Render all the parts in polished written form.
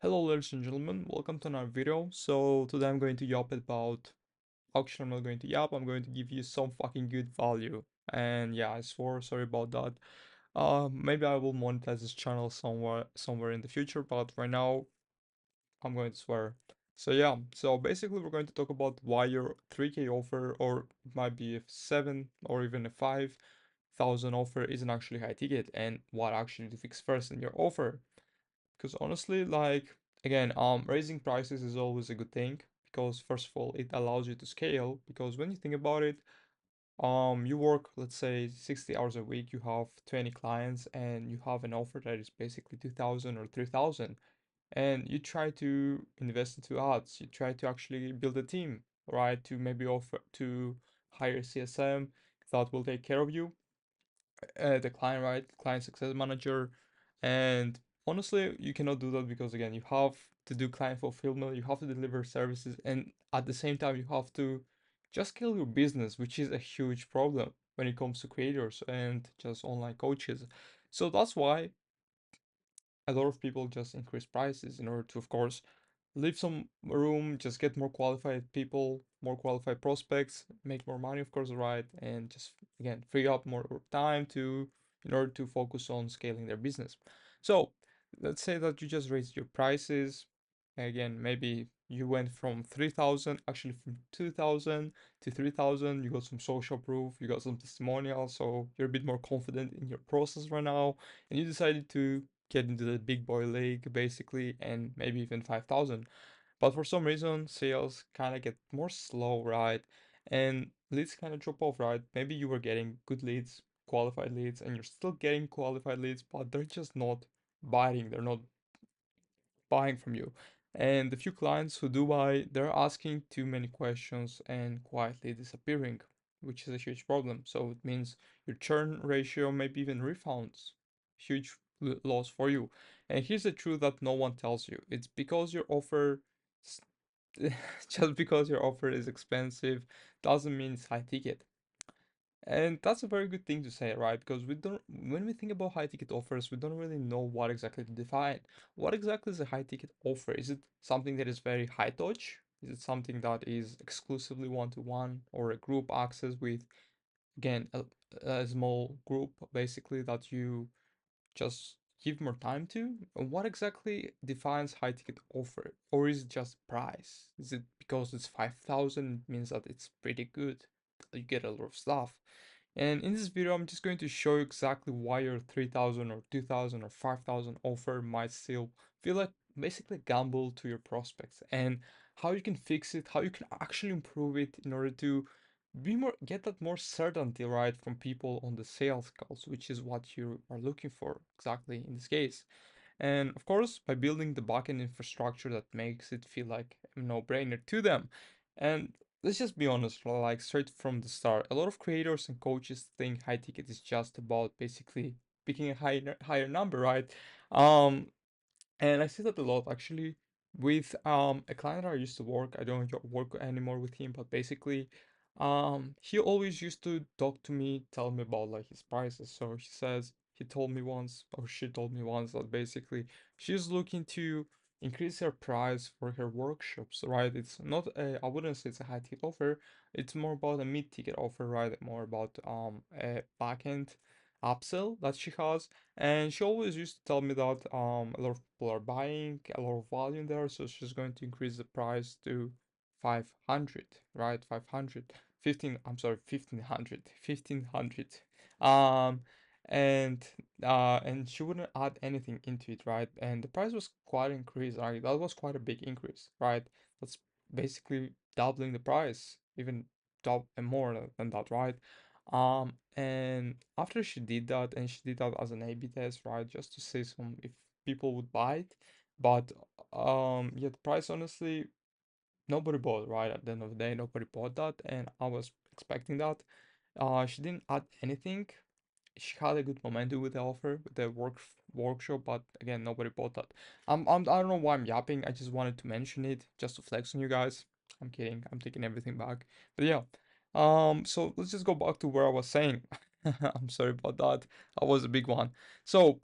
Hello ladies and gentlemen, welcome to another video. So today I'm going to yap about, actually I'm not going to yap, I'm going to give you some fucking good value. And yeah, I swore, sorry about that. Maybe I will monetize this channel somewhere in the future, but right now I'm going to swear. So yeah, so basically we're going to talk about why your 3k offer, or it might be a 7 or even a 5,000 offer, isn't actually high ticket, and what actually to fix first in your offer. Because honestly, like, again, raising prices is always a good thing, because first of all it allows you to scale. Because when you think about it, you work, let's say, 60 hours a week, you have 20 clients, and you have an offer that is basically 2,000 or 3,000, and you try to invest into ads, you try to actually build a team, right, to maybe offer to hire CSM that will take care of you, the client, right? Client success manager. And honestly, you cannot do that because again, you have to do client fulfillment, you have to deliver services, and at the same time, you have to just scale your business, which is a huge problem when it comes to creators and just online coaches. So that's why a lot of people just increase prices in order to, of course, leave some room, just get more qualified people, more qualified prospects, make more money, of course, right? And just again, free up more time to in order to focus on scaling their business. So let's say that you just raised your prices. Again, maybe you went from 3,000, actually from 2,000 to 3,000. You got some social proof, you got some testimonials, so you're a bit more confident in your process right now, and you decided to get into the big boy league basically, and maybe even 5,000. But for some reason, sales kind of get more slow, right? And leads kind of drop off, right? Maybe you were getting good leads, qualified leads, and you're still getting qualified leads, but they're just not biting, they're not buying from you. And the few clients who do buy, they're asking too many questions and quietly disappearing, which is a huge problem. So it means your churn ratio, maybe even refunds, huge loss for you. And here's the truth that no one tells you. It's because your offer, s- just because your offer is expensive, doesn't mean it's high ticket. And that's a very good thing to say, right? Because we don't, when we think about high ticket offers, we don't really know what exactly to define. What exactly is a high ticket offer? Is it something that is very high touch? Is it something that is exclusively one-to-one, or a group access with, again, a small group basically that you just give more time to? And what exactly defines high ticket offer? Or is it just price? Is it because it's 5,000 means that it's pretty good? You get a lot of stuff. And in this video, I'm just going to show you exactly why your 3,000 or 2,000 or 5,000 offer might still feel like basically a gamble to your prospects, and how you can fix it, how you can actually improve it in order to get that more certainty, right, from people on the sales calls, which is what you are looking for exactly in this case. And of course, by building the backend infrastructure that makes it feel like a no-brainer to them. And let's just be honest, like straight from the start, a lot of creators and coaches think high ticket is just about basically picking a higher number, right? Um, and I see that a lot actually with a client I used to work. I don't work anymore with him, but basically, he always used to talk to me, tell me about like his prices. So he says he told me once, or she told me once, that basically she's looking to increase her price for her workshops, right? It's not a, I wouldn't say it's a high ticket offer. It's more about a mid ticket offer, right? More about a backend upsell that she has. And she always used to tell me that a lot of people are buying, a lot of volume there, so she's going to increase the price to 500, right? 500, 15, I'm sorry, 1500, 1500. Um, and and she wouldn't add anything into it, right? And the price was quite increased, right? That was quite a big increase, right? That's basically doubling the price, even double and more than that, right? And after she did that, and she did that as an A/B test, right, just to see some if people would buy it, but yeah, the price honestly nobody bought, right? At the end of the day, nobody bought that, and I was expecting that. She didn't add anything. She had a good momentum with the offer, with the workshop, but again, nobody bought that. I don't know why I'm yapping. I just wanted to mention it just to flex on you guys. I'm kidding. I'm taking everything back. But yeah. So let's just go back to where I was saying. I'm sorry about that. That was a big one. So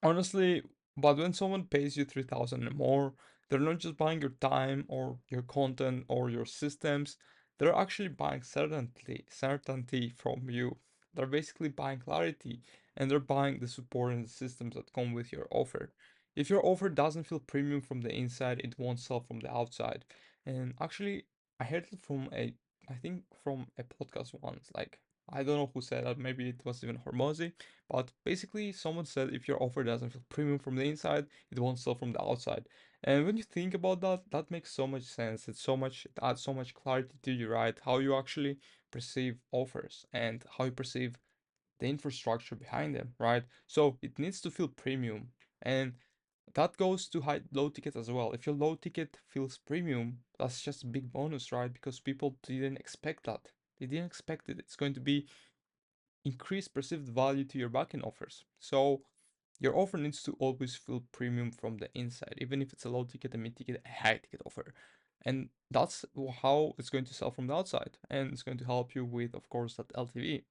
honestly, But when someone pays you 3,000 and more, they're not just buying your time or your content or your systems, they're actually buying certainty from you. They're basically buying clarity, and they're buying the support and the systems that come with your offer. If your offer doesn't feel premium from the inside, it won't sell from the outside. And actually, I heard it from I think from a podcast once. Like, I don't know who said that, maybe it was even Hormozy, but basically, someone said if your offer doesn't feel premium from the inside, it won't sell from the outside. And when you think about that, that makes so much sense. It adds so much clarity to you, right? How you actually perceive offers and how you perceive the infrastructure behind them, right? So it needs to feel premium. And that goes to high low ticket as well. If your low ticket feels premium, that's just a big bonus, right? Because people didn't expect that. They didn't expect it. It's going to be increase perceived value to your backend offers. So your offer needs to always feel premium from the inside, even if it's a low ticket, a mid ticket, a high ticket offer. And that's how it's going to sell from the outside. And it's going to help you with, of course, that LTV,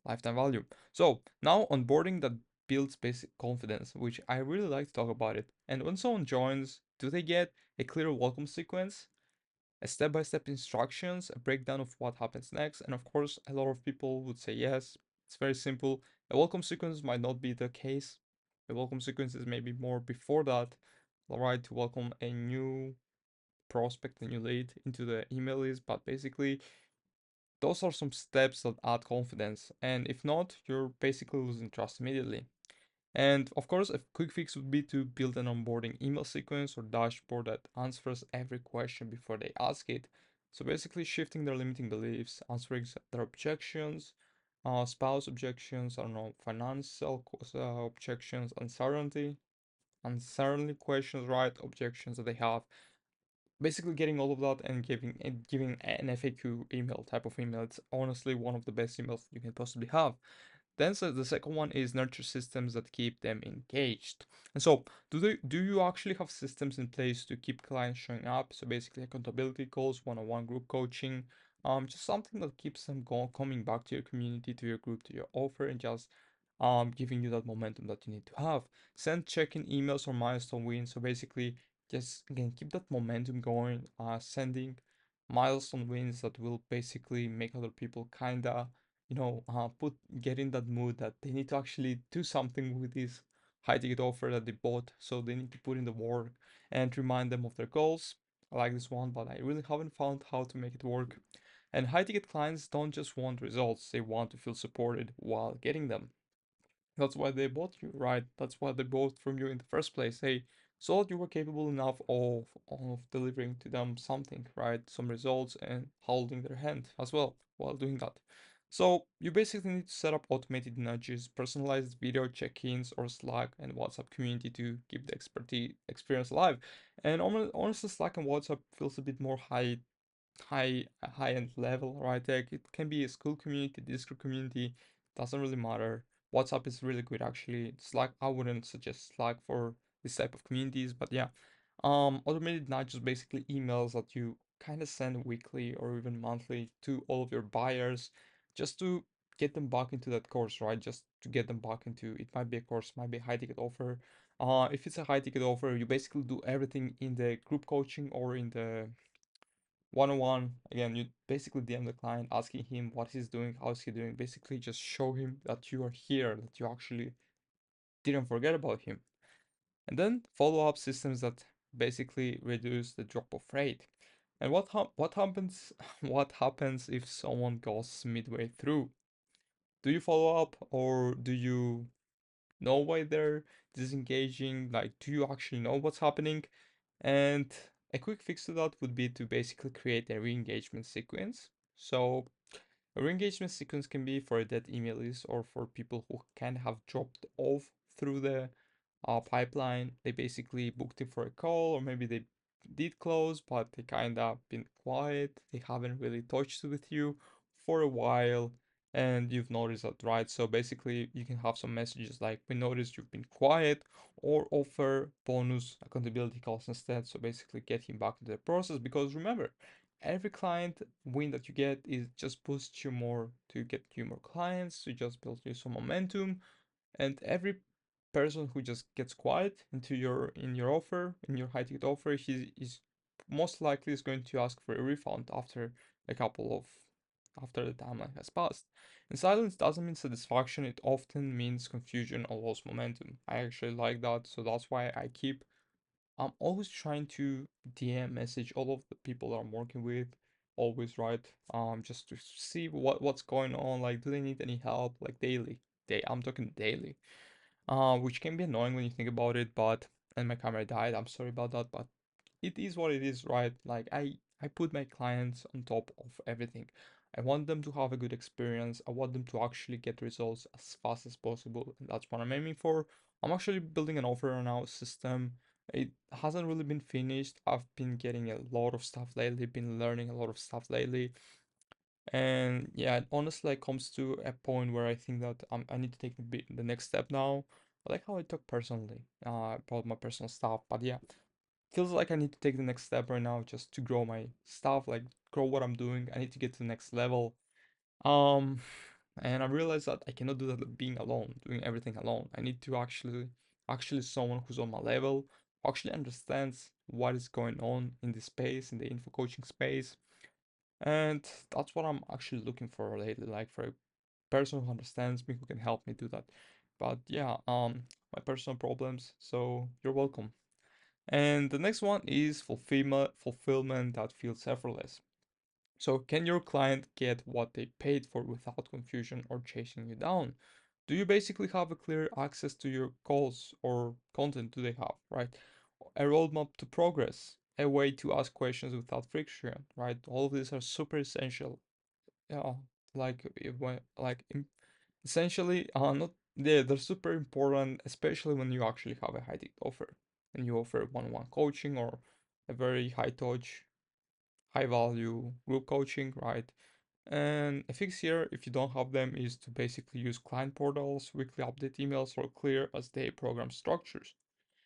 lifetime value. So now onboarding that builds basic confidence, which I really like to talk about it. And when someone joins, do they get a clear welcome sequence? A step-by-step instructions, a breakdown of what happens next, and of course, a lot of people would say yes. It's very simple. A welcome sequence might not be the case. A welcome sequence is maybe more before that, all right, to welcome a new prospect, a new lead into the email list. But basically, those are some steps that add confidence. And if not, you're basically losing trust immediately. And of course, a quick fix would be to build an onboarding email sequence or dashboard that answers every question before they ask it. So basically, shifting their limiting beliefs, answering their objections, spouse objections, I don't know, financial objections, uncertainty questions, right? Objections that they have. Basically, getting all of that and giving an FAQ email type of email. It's honestly one of the best emails you can possibly have. Then so the second one is nurture systems that keep them engaged. And so do you actually have systems in place to keep clients showing up? So basically accountability calls, one-on-one group coaching, just something that keeps them coming back to your community, to your group, to your offer, and just giving you that momentum that you need to have. Send check-in emails or milestone wins. So basically just again keep that momentum going, sending milestone wins that will basically make other people kinda put get in that mood that they need to actually do something with this high ticket offer that they bought. So they need to put in the work and remind them of their goals. I like this one, but I really haven't found how to make it work. And high ticket clients don't just want results, they want to feel supported while getting them. That's why they bought you, right? That's why they bought from you in the first place. They saw that you were capable enough of delivering to them something, right? Some results and holding their hand as well while doing that. So you basically need to set up automated nudges, personalized video check-ins or Slack and WhatsApp community to keep the expertise experience alive. And honestly, Slack and WhatsApp feels a bit more high end level, right? Like it can be a school community, Discord community, doesn't really matter. WhatsApp is really good actually. Slack, I wouldn't suggest Slack for this type of communities, but yeah. Automated nudges basically emails that you kind of send weekly or even monthly to all of your buyers just to get them back into that course, right? Just to get them back into it might be a course, might be a high ticket offer. If it's a high ticket offer, you basically do everything in the group coaching or in the one-on-one. Again, you basically DM the client asking him what he's doing, how's he doing. Basically just show him that you are here, that you actually didn't forget about him. And then follow-up systems that basically reduce the drop of rate. And what happens what happens if someone goes midway through? Do you follow up or do you know why they're disengaging? Like, do you actually know what's happening? And a quick fix to that would be to basically create a re-engagement sequence. So a re-engagement sequence can be for a dead email list or for people who can have dropped off through the pipeline. They basically booked it for a call, or maybe they did close, but they kind of been quiet. They haven't really touched with you for a while, and you've noticed that, right? So basically, you can have some messages like, "We noticed you've been quiet," or offer bonus accountability calls instead. So basically, get him back into the process because remember, every client win that you get is just boosts you more to get you more clients, to just build you some momentum, and every person who just gets quiet into your offer, in your high ticket offer, he is most likely is going to ask for a refund after a couple of after the timeline has passed. And silence doesn't mean satisfaction, it often means confusion or lost momentum. I actually like that, so that's why I'm always trying to DM message all of the people that I'm working with, always, right? Just to see what's going on, like do they need any help, like daily. I'm talking daily. Which can be annoying when you think about it, but and my camera died. I'm sorry about that, but it is what it is, right? Like I put my clients on top of everything. I want them to have a good experience. I want them to actually get results as fast as possible, and that's what I'm aiming for. I'm actually building an offer now system. It hasn't really been finished. I've been getting a lot of stuff lately, been learning a lot of stuff lately. And yeah, it honestly comes to a point where I think that I need to take the next step now. I like how I talk personally about my personal stuff, but yeah, feels like I need to take the next step right now just to grow my stuff, like grow what I'm doing. I need to get to the next level. Um, and I realized that I cannot do that being alone, doing everything alone. I need to actually someone who's on my level, who actually understands what is going on in the space, in the info coaching space. And that's what I'm actually looking for lately, like for a person who understands me, who can help me do that. But yeah, my personal problems. So you're welcome. And the next one is fulfillment that feels effortless. So can your client get what they paid for without confusion or chasing you down? Do you basically have a clear access to your goals or content do they have, right? A roadmap to progress, a way to ask questions without friction, right? All of these are super essential. Yeah, like essentially, not they're super important, especially when you actually have a high ticket offer and you offer one-on-one coaching or a very high touch, high value group coaching, right? And a fix here, if you don't have them, is to basically use client portals, weekly update emails, or clear as day program structures.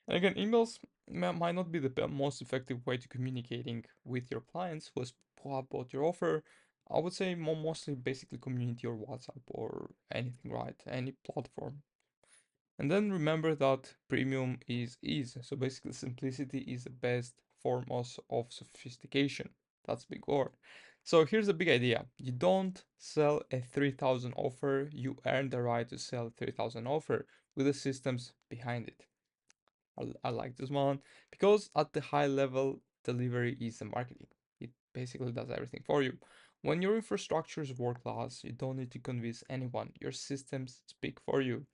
And again, emails might not be the most effective way to communicating with your clients who have bought your offer. I would say mostly basically community or WhatsApp or anything, right? Any platform. And then remember that premium is ease. So basically simplicity is the best form of sophistication. That's big word. So here's a big idea. You don't sell a 3000 offer, you earn the right to sell 3000 offer with the systems behind it. I like this one because at the high level, delivery is the marketing. It basically does everything for you. When your infrastructure is world class, you don't need to convince anyone. Your systems speak for you.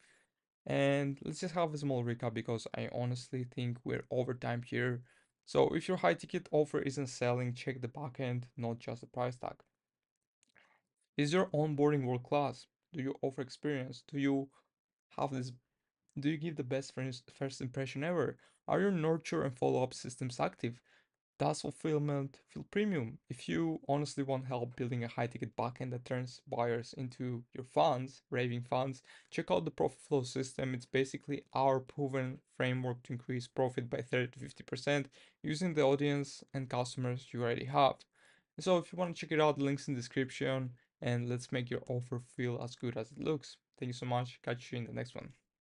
And let's just have a small recap because I honestly think we're over time here. So if your high ticket offer isn't selling, check the backend, not just the price tag. Is your onboarding world class? Do you offer experience? Have this do you give the best first impression ever? Are your nurture and follow up systems active? Does fulfillment feel premium? If you honestly want help building a high ticket backend that turns buyers into your fans, raving fans, check out the Profit Flow system. It's basically our proven framework to increase profit by 30 to 50% using the audience and customers you already have. So if you want to check it out, the links in the description and let's make your offer feel as good as it looks. Thank you so much. Catch you in the next one.